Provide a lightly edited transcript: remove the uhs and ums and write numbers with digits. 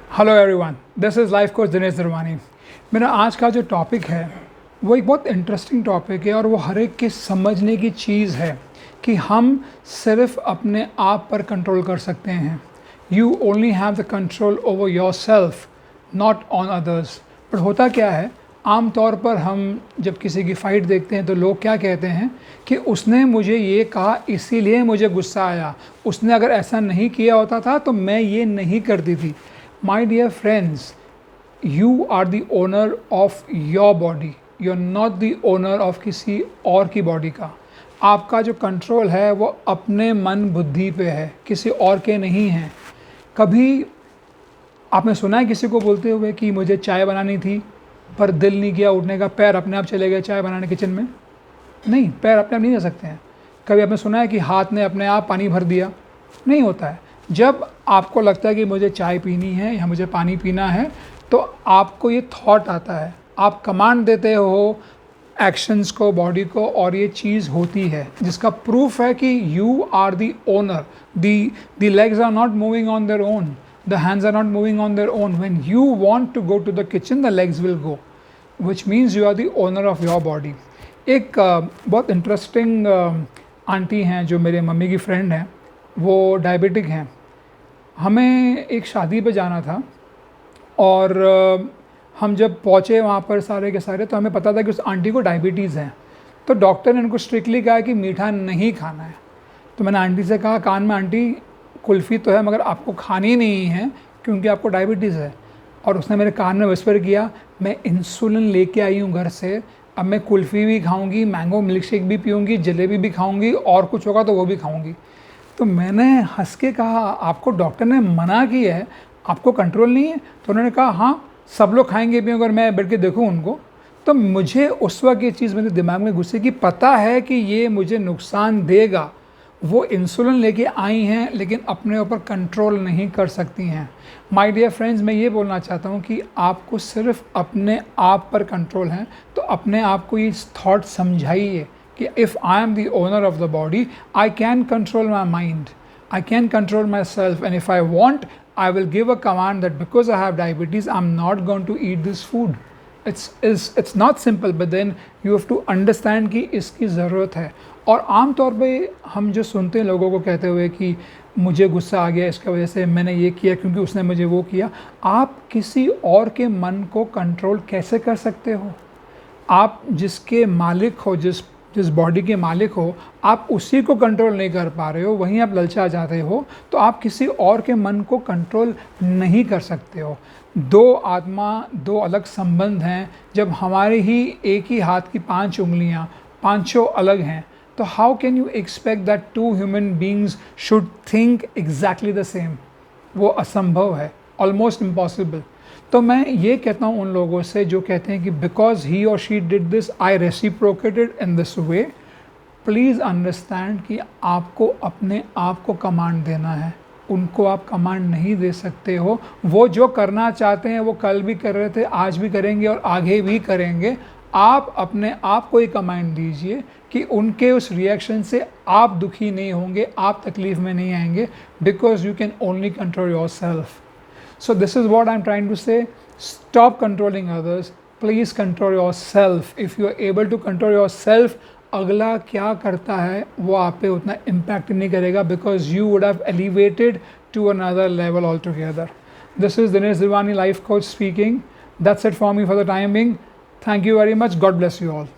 Hello everyone, this is life coach Dinesh Dharwani. मेरा आज का जो टॉपिक है वो एक बहुत इंटरेस्टिंग टॉपिक है और वो हर एक के समझने की चीज़ है कि हम सिर्फ अपने आप पर कंट्रोल कर सकते हैं। You only have the control over your self, not on others. पर होता क्या है, आम तौर पर हम जब किसी की फ़ाइट देखते हैं तो लोग क्या कहते हैं कि उसने मुझे ये कहा इसीलिए मुझे गुस्सा आया, उसने अगर ऐसा नहीं किया होता था तो मैं ये नहीं करती थी। My dear friends, you are the owner of your body. You're not the owner of किसी और की बॉडी का। आपका जो कंट्रोल है वो अपने मन बुद्धि पे है, किसी और के नहीं है। कभी आपने सुना है किसी को बोलते हुए कि मुझे चाय बनानी थी पर दिल नहीं किया उठने का, पैर अपने आप चले गए चाय बनाने किचन में? नहीं, पैर अपने आप नहीं जा सकते हैं। कभी आपने सुना है कि हाथ ने अपने आप पानी भर दिया? नहीं होता है। जब आपको लगता है कि मुझे चाय पीनी है या मुझे पानी पीना है तो आपको ये थॉट आता है, आप कमांड देते हो एक्शंस को, बॉडी को, और ये चीज़ होती है जिसका प्रूफ है कि you are the owner. The legs are not moving on their own, the hands are not moving on their own. When you want to go to the kitchen the legs will go, which means you are the owner of your body. एक बहुत interesting aunty हैं जो मेरे mummy की friend हैं, वो diabetic हैं। हमें एक शादी पे जाना था और हम जब पहुँचे वहाँ पर सारे के सारे, तो हमें पता था कि उस आंटी को डायबिटीज़ है। तो डॉक्टर ने उनको स्ट्रिक्टली कहा कि मीठा नहीं खाना है। तो मैंने आंटी से कहा कान में, आंटी कुल्फ़ी तो है मगर आपको खानी नहीं है क्योंकि आपको डायबिटीज़ है। और उसने मेरे कान में विस्पर किया, मैं इंसुलिन लेके आई हूँ घर से, अब मैं कुल्फ़ी भी खाऊंगी, मैंगो मिल्क शेक भी पीऊँगी, जलेबी भी खाऊंगी और कुछ होगा तो वो भी खाऊंगी। तो मैंने हंस के कहा, आपको डॉक्टर ने मना किया है, आपको कंट्रोल नहीं है? तो उन्होंने कहा हाँ, सब लोग खाएंगे भी अगर मैं बैठ के देखूँ उनको। तो मुझे उस वक्त ये चीज़ मेरे दिमाग में घुसी कि पता है कि ये मुझे नुकसान देगा। वो इंसुलिन लेके आई हैं लेकिन अपने ऊपर कंट्रोल नहीं कर सकती हैं। माय डियर फ्रेंड्स, मैं ये बोलना चाहता हूँ कि आपको सिर्फ अपने आप पर कंट्रोल है। तो अपने आप को ये थॉट समझाइए कि if I am the owner of the body, I can control my mind, I can control myself, and if I want, I will give a command that because I have diabetes, I'm not going to eat this food. It's not simple, but then you have to understand कि इसकी ज़रूरत है। और आम तौर पे हम जो सुनते हैं लोगों को कहते हुए कि मुझे गुस्सा आ गया इसकी वजह से, मैंने ये किया क्योंकि उसने मुझे वो किया। आप किसी और के मन को कंट्रोल कैसे कर सकते हो? आप जिसके मालिक हो, जिस बॉडी के मालिक हो, आप उसी को कंट्रोल नहीं कर पा रहे हो, वहीं आप ललचा जाते हो, तो आप किसी और के मन को कंट्रोल नहीं कर सकते हो। दो आत्मा, दो अलग संबंध हैं। जब हमारे ही एक ही हाथ की 5 उंगलियां पांचों अलग हैं, तो how can you expect that 2 human beings should think exactly the same? वो असंभव है, ऑलमोस्ट इम्पॉसिबल। तो मैं ये कहता हूँ उन लोगों से जो कहते हैं कि बिकॉज ही और she did this I reciprocated in this way. Please understand कि आपको अपने आप को कमांड देना है, उनको आप कमांड नहीं दे सकते हो। वो जो करना चाहते हैं वो कल भी कर रहे थे, आज भी करेंगे और आगे भी करेंगे। आप अपने आप को ही कमांड दीजिए कि उनके उस रिएक्शन से आप दुखी नहीं होंगे, आप तकलीफ़ में नहीं आएंगे, because you can only control your self. So this is what I'm trying to say. Stop controlling others. Please control yourself. If you are able to control yourself, अगला क्या करता है वो आप पे उतना impact नहीं करेगा, because you would have elevated to another level altogether. This is Dinesh Dhirwani, life coach speaking. That's it for me for the time being. Thank you very much. God bless you all.